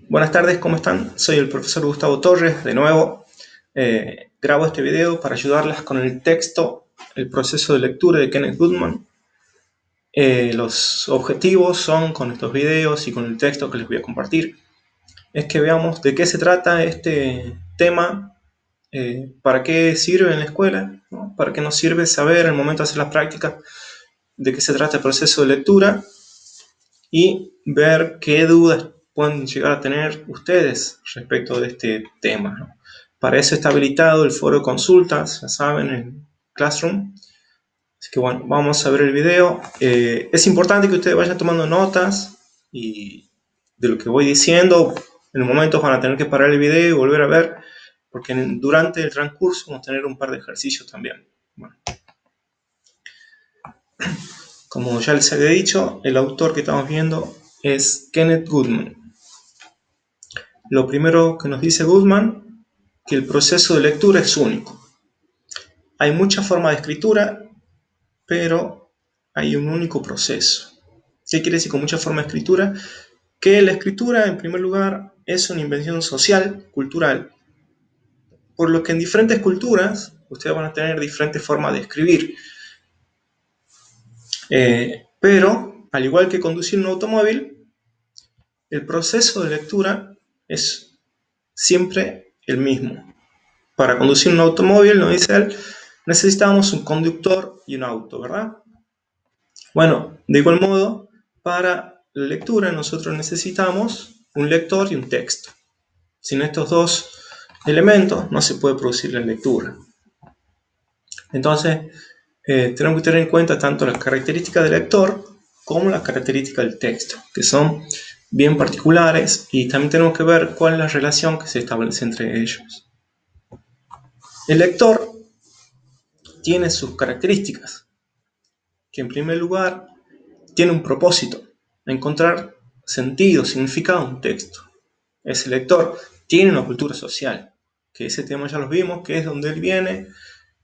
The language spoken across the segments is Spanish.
Buenas tardes, ¿cómo están? Soy el profesor Gustavo Torres, de nuevo. Grabo este video para ayudarlas con el texto, el proceso de lectura de Kenneth Goodman. Los objetivos son, con estos videos y con el texto que les voy a compartir, es que veamos de qué se trata este tema, para qué sirve en la escuela, ¿no? Para qué nos sirve saber al momento de hacer las prácticas de qué se trata el proceso de lectura y ver qué dudas pueden llegar a tener ustedes respecto de este tema, ¿no? Para eso está habilitado el foro de consultas, ya saben, en Classroom. Así que bueno, vamos a ver el video. Es importante que ustedes vayan tomando notas y de lo que voy diciendo. En un momento van a tener que parar el video y volver a ver, porque durante el transcurso vamos a tener un par de ejercicios también. Bueno, como ya les había dicho, el autor que estamos viendo es Kenneth Goodman. Lo primero que nos dice Goodman, que el proceso de lectura es único. Hay muchas formas de escritura, pero hay un único proceso. ¿Qué quiere decir con muchas formas de escritura? Que la escritura, en primer lugar, es una invención social, cultural, por lo que en diferentes culturas ustedes van a tener diferentes formas de escribir. Pero, al igual que conducir un automóvil, el proceso de lectura es siempre el mismo. Para conducir un automóvil, nos dice él, necesitamos un conductor y un auto, ¿verdad? Bueno, de igual modo, para la lectura nosotros necesitamos un lector y un texto. Sin estos dos elementos no se puede producir la lectura. Entonces, tenemos que tener en cuenta tanto las características del lector como las características del texto, que son bien particulares, y también tenemos que ver cuál es la relación que se establece entre ellos. El lector tiene sus características, que en primer lugar tiene un propósito, encontrar sentido, significado a un texto. Ese lector tiene una cultura social, que ese tema ya lo vimos, que es donde él viene,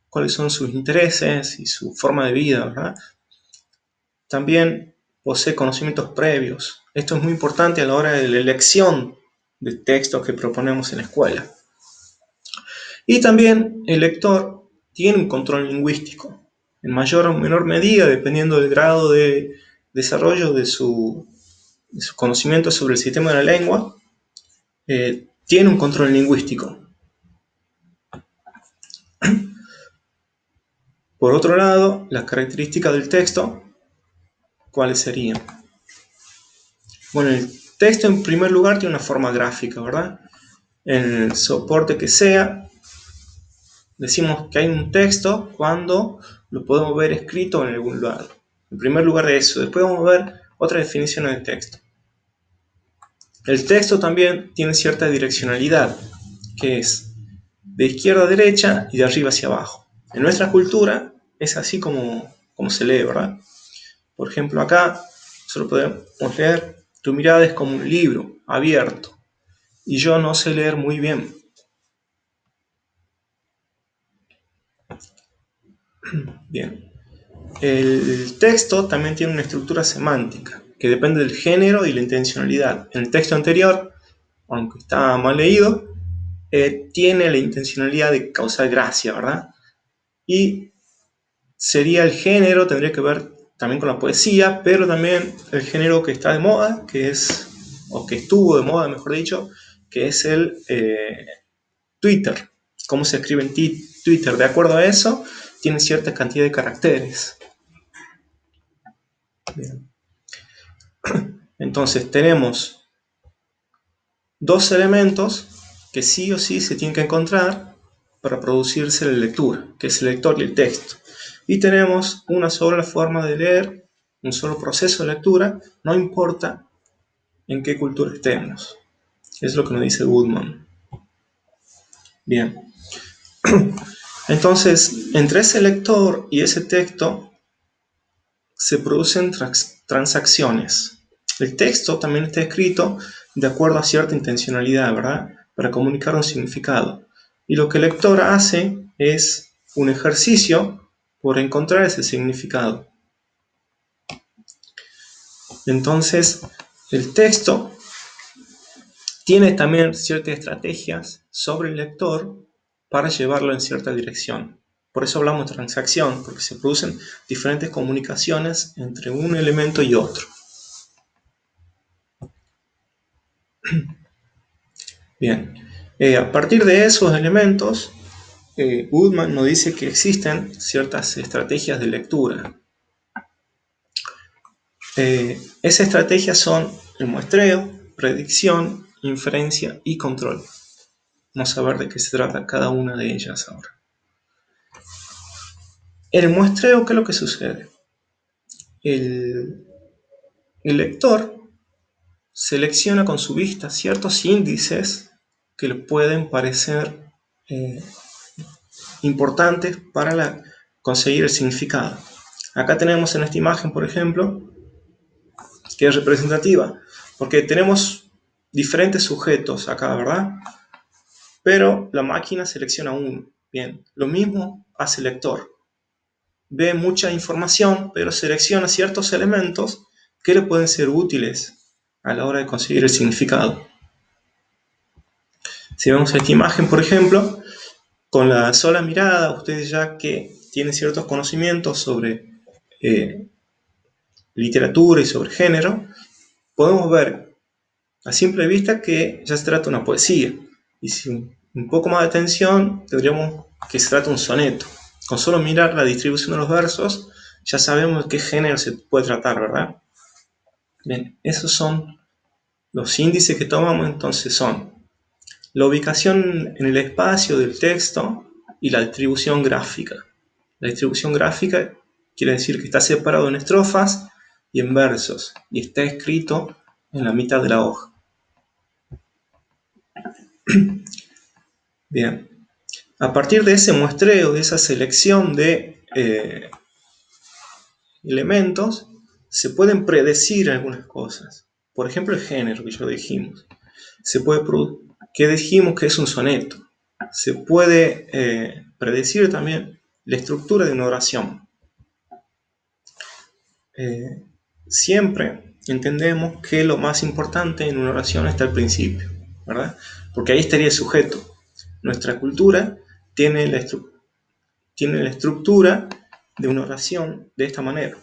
cuáles son sus intereses y su forma de vida, ¿verdad? También posee conocimientos previos. Esto es muy importante a la hora de la elección de textos que proponemos en la escuela. Y también el lector tiene un control lingüístico, en mayor o menor medida, dependiendo del grado de desarrollo de su conocimiento sobre el sistema de la lengua, tiene un control lingüístico. Por otro lado, las características del texto, ¿cuáles serían? Bueno, el texto en primer lugar tiene una forma gráfica, ¿verdad? En el soporte que sea, decimos que hay un texto cuando lo podemos ver escrito en algún lugar. En primer lugar eso, después vamos a ver otras definiciones de texto. El texto también tiene cierta direccionalidad, que es de izquierda a derecha y de arriba hacia abajo. En nuestra cultura es así como se lee, ¿verdad? Por ejemplo, acá solo podemos leer: tu mirada es como un libro abierto, y yo no sé leer muy bien. Bien. El texto también tiene una estructura semántica, que depende del género y la intencionalidad. En el texto anterior, aunque está mal leído, tiene la intencionalidad de causar gracia, ¿verdad? Y sería el género, tendría que ver también con la poesía, pero también el género que está de moda, que es, o que estuvo de moda, mejor dicho, que es el Twitter. Cómo se escribe en Twitter. De acuerdo a eso, tiene cierta cantidad de caracteres. Bien. Entonces tenemos dos elementos que sí o sí se tienen que encontrar para producirse la lectura, que es el lector y el texto. Y tenemos una sola forma de leer, un solo proceso de lectura, no importa en qué cultura estemos. Es lo que nos dice Goodman. Bien. Entonces, entre ese lector y ese texto se producen transacciones. El texto también está escrito de acuerdo a cierta intencionalidad, ¿verdad? Para comunicar un significado. Y lo que el lector hace es un ejercicio por encontrar ese significado. Entonces, el texto tiene también ciertas estrategias sobre el lector para llevarlo en cierta dirección. Por eso hablamos de transacción, porque se producen diferentes comunicaciones entre un elemento y otro. Bien, a partir de esos elementos, Goodman nos dice que existen ciertas estrategias de lectura. Esas estrategias son el muestreo, predicción, inferencia y control. Vamos a ver de qué se trata cada una de ellas ahora. En el muestreo, ¿qué es lo que sucede? El lector selecciona con su vista ciertos índices que le pueden parecer importantes para conseguir el significado. Acá tenemos en esta imagen, por ejemplo, que es representativa, porque tenemos diferentes sujetos acá, ¿verdad? Pero la máquina selecciona uno. Bien, lo mismo hace el lector. Ve mucha información, pero selecciona ciertos elementos que le pueden ser útiles a la hora de conseguir el significado. Si vemos esta imagen, por ejemplo, con la sola mirada, ustedes ya que tienen ciertos conocimientos sobre literatura y sobre género, podemos ver a simple vista que ya se trata de una poesía. Y sin un poco más de atención, tendríamos que se trata de un soneto. Con solo mirar la distribución de los versos, ya sabemos de qué género se puede tratar, ¿verdad? Bien, esos son los índices que tomamos, entonces son la ubicación en el espacio del texto y la distribución gráfica. La distribución gráfica quiere decir que está separado en estrofas y en versos, y está escrito en la mitad de la hoja. Bien, a partir de ese muestreo, de esa selección de elementos, se pueden predecir algunas cosas. Por ejemplo, el género, que ya lo dijimos. ¿Qué dijimos que es un soneto? Se puede predecir también la estructura de una oración. Siempre entendemos que lo más importante en una oración está al principio, ¿verdad? Porque ahí estaría el sujeto. Nuestra cultura tiene la estructura de una oración de esta manera.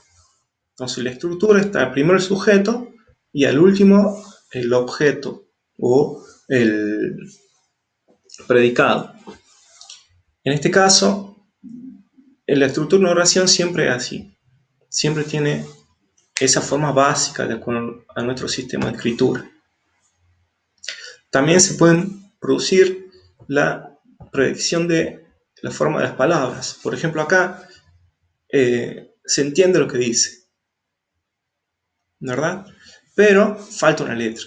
Entonces la estructura está primero el sujeto y al último el objeto o el predicado. En este caso, en la estructura de una oración siempre es así. Siempre tiene esa forma básica de acuerdo a nuestro sistema de escritura. También se pueden producir la predicción de la forma de las palabras. Por ejemplo, acá se entiende lo que dice, ¿verdad? Pero falta una letra.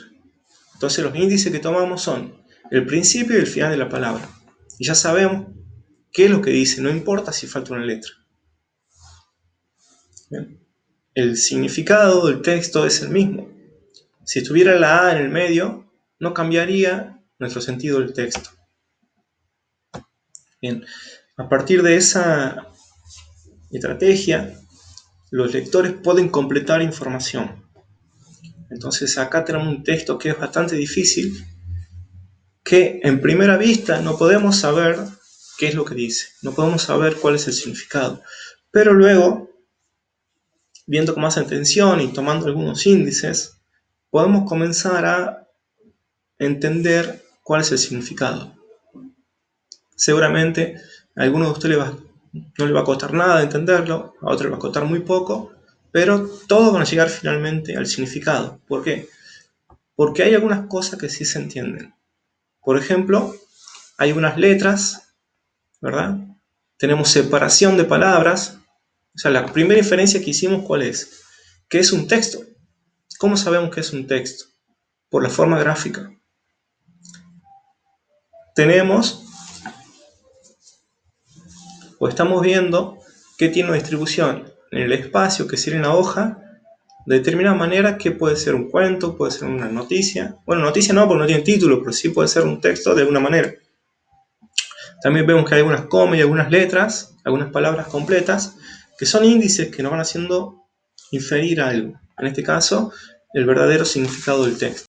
Entonces los índices que tomamos son el principio y el final de la palabra. Y ya sabemos qué es lo que dice, no importa si falta una letra. ¿Bien? El significado del texto es el mismo. Si estuviera la A en el medio, no cambiaría nuestro sentido del texto. Bien, a partir de esa estrategia, los lectores pueden completar información. Entonces acá tenemos un texto que es bastante difícil, que en primera vista no podemos saber qué es lo que dice, no podemos saber cuál es el significado, pero luego, viendo con más atención y tomando algunos índices, podemos comenzar a entender cuál es el significado. Seguramente a algunos de ustedes no les va a costar nada entenderlo, a otros les va a costar muy poco, pero todos van a llegar finalmente al significado. ¿Por qué? Porque hay algunas cosas que sí se entienden. Por ejemplo, hay unas letras, ¿verdad? Tenemos separación de palabras. O sea, la primera inferencia que hicimos, ¿cuál es? ¿Qué es un texto? ¿Cómo sabemos que es un texto? Por la forma gráfica. Tenemos, o estamos viendo, que tiene una distribución en el espacio, que sería en la hoja, de determinada manera, que puede ser un cuento, puede ser una noticia. Bueno, noticia no, porque no tiene título, pero sí puede ser un texto de alguna manera. También vemos que hay algunas comas y algunas letras, algunas palabras completas, que son índices que nos van haciendo inferir algo. En este caso, el verdadero significado del texto.